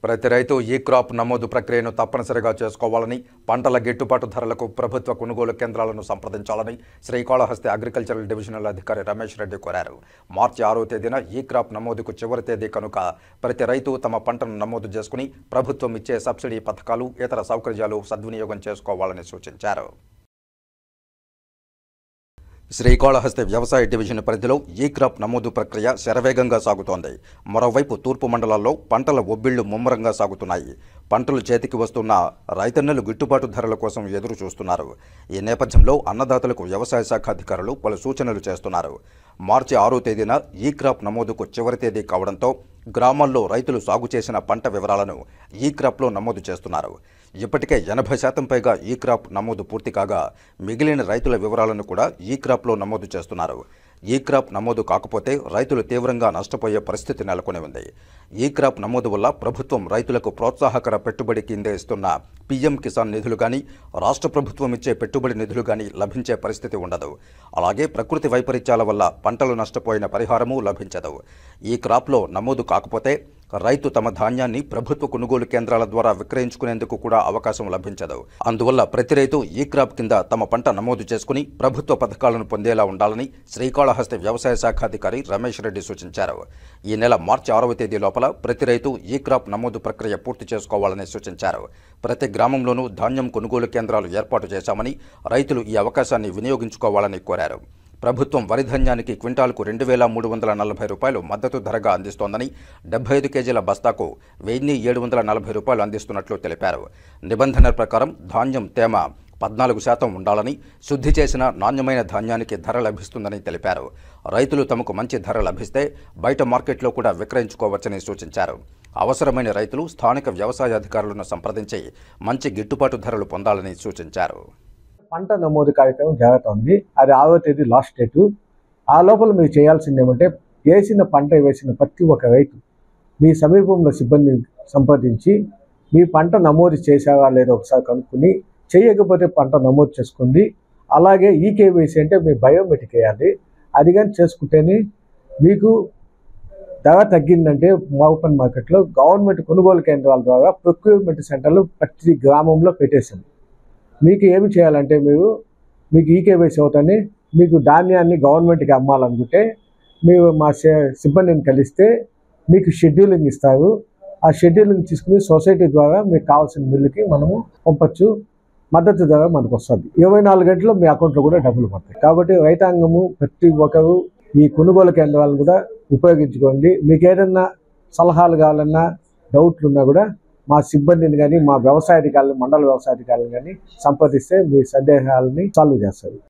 ప్రతి రైతు ఈ క్రాప్ నమోదు ప్రక్రియను తప్పనిసరిగా చేసుకోవాలని, పంటల గిట్టుబాటు ధరలకు ప్రభుత్వ కొనుగోలు కేంద్రాలను సంప్రదించాలని శ్రీకాళహస్తి అగ్రికల్చరల్ డివిజనల్ అధికారి రమేష్ రెడ్డి కోరారు. మార్చి 6వ తేదీన ఈ క్రాప్ నమోదుకు చివరి తేదీ కనుక ప్రతి రైతు తమ పంటను నమోదు చేసుకుని ప్రభుత్వం ఇచ్చే సబ్సిడీ పథకాలు, ఇతర సౌకర్యాలు సద్వినియోగం చేసుకోవాలని సూచించారు. శ్రీకాళహస్తి వ్యవసాయ డివిజన్ పరిధిలో ఈ క్రాప్ నమోదు ప్రక్రియ శరవేగంగా సాగుతోంది. మరోవైపు తూర్పు మండలాల్లో పంటల ఒబ్బిళ్లు ముమ్మరంగా సాగుతున్నాయి. పంటలు చేతికి వస్తున్న రైతన్నలు గిట్టుబాటు ధరల కోసం ఎదురు చూస్తున్నారు. ఈ నేపథ్యంలో అన్నదాతలకు వ్యవసాయ శాఖ అధికారులు పలు సూచనలు చేస్తున్నారు. మార్చి 6వ తేదీన ఈ క్రాప్ నమోదుకు చివరి తేదీ కావడంతో గ్రామాల్లో రైతులు సాగు చేసిన పంట వివరాలను ఈ క్రాప్లో నమోదు చేస్తున్నారు. ఇప్పటికే 80% పైగా ఈ క్రాప్ నమోదు పూర్తి కాగా మిగిలిన రైతుల వివరాలను కూడా ఈ క్రాప్లో నమోదు చేస్తున్నారు. ఈ క్రాప్ నమోదు కాకపోతే రైతులు తీవ్రంగా నష్టపోయే పరిస్థితి నెలకొని ఉంది. ఈ క్రాప్ నమోదు వల్ల ప్రభుత్వం రైతులకు ప్రోత్సాహకర పెట్టుబడి కింద ఇస్తున్న పీఎం కిసాన్ నిధులు కానీ, రాష్ట్ర ప్రభుత్వం ఇచ్చే పెట్టుబడి నిధులు కానీ లభించే పరిస్థితి ఉండదు. అలాగే ప్రకృతి వైపరీత్యాల వల్ల పంటలు నష్టపోయిన పరిహారమూ లభించదు. ఈ క్రాప్లో నమోదు కాకపోతే రైతు తమ ధాన్యాన్ని ప్రభుత్వ కొనుగోలు కేంద్రాల ద్వారా విక్రయించుకునేందుకు కూడా అవకాశం లభించదు. అందువల్ల ప్రతి రైతు ఈ క్రాప్ కింద తమ పంట నమోదు చేసుకుని ప్రభుత్వ పథకాలను పొందేలా ఉండాలని శ్రీకాళహస్తి వ్యవసాయ శాఖాధికారి రమేష్ రెడ్డి సూచించారు. ఈ నెల మార్చి 6వ తేదీ లోపల ప్రతి రైతు ఈ క్రాప్ నమోదు ప్రక్రియ పూర్తి చేసుకోవాలని సూచించారు. ప్రతి గ్రామంలోనూ ధాన్యం కొనుగోలు కేంద్రాలు ఏర్పాటు చేశామని, రైతులు ఈ అవకాశాన్ని వినియోగించుకోవాలని కోరారు. ప్రభుత్వం వరి ధాన్యానికి క్వింటాల్కు 2,340 రూపాయలు మద్దతు ధరగా అందిస్తోందని, 75 కేజీల బస్తాకు 1,740 రూపాయలు అందిస్తున్నట్లు తెలిపారు. నిబంధనల ప్రకారం ధాన్యం తేమ 14% ఉండాలని, శుద్ధి చేసిన నాణ్యమైన ధాన్యానికి ధర లభిస్తుందని తెలిపారు. రైతులు తమకు మంచి ధర లభిస్తే బయట మార్కెట్లో కూడా విక్రయించుకోవచ్చని సూచించారు. అవసరమైన రైతులు స్థానిక వ్యవసాయ అధికారులను సంప్రదించి మంచి గిట్టుబాటు ధరలు పొందాలని సూచించారు. పంట నమోదు కార్యక్రమం జరుగుతుంది. అది 6వ తేదీ లాస్ట్ డేటు. ఆ లోపల మీరు చేయాల్సింది ఏమంటే, వేసిన ప్రతి ఒక్క రైతు మీ సమీపంలో సిబ్బందిని సంప్రదించి మీ పంట నమోదు చేసావా లేదో ఒకసారి కనుక్కొని, చేయకపోతే పంట నమోదు చేసుకోండి. అలాగే ఈకేవైసీ అంటే మీ బయోమెట్రిక్ వేయాలి. అది కానీ చేసుకుంటేనే మీకు ధర తగ్గిందంటే ఓపెన్ మార్కెట్లో గవర్నమెంట్ కొనుగోలు కేంద్రాల ద్వారా ప్రొక్యూర్మెంట్ సెంటర్లు ప్రతి గ్రామంలో పెట్టేసింది. మీకు ఏమి చేయాలంటే, మీకు ఈకేవైసీ అవుతానే మీకు ధాన్యాన్ని గవర్నమెంట్కి అమ్మాలనుకుంటే మీరు మా సిబ్బందిని కలిస్తే మీకు షెడ్యూలింగ్ ఇస్తారు. ఆ షెడ్యూలింగ్ తీసుకుని సొసైటీ ద్వారా మీకు కావాల్సిన మిల్లుకి మనము పంపచ్చు. మద్దతు ధర మనకు వస్తుంది. 24 గంటల్లో మీ అకౌంట్లో కూడా డబ్బులు పడతాయి. కాబట్టి రైతాంగము ప్రతి ఒక్కరు ఈ కొనుగోలు కేంద్రాలను కూడా ఉపయోగించుకోండి. మీకు ఏదన్నా సలహాలు కావాలన్నా, డౌట్లు ఉన్నా కూడా మా సిబ్బందిని కానీ, మా వ్యవసాయ అధికారులు, మండల వ్యవసాయ అధికారులను కానీ సంప్రదిస్తే మీ సందేహాలని సాల్వ్ చేస్తారు.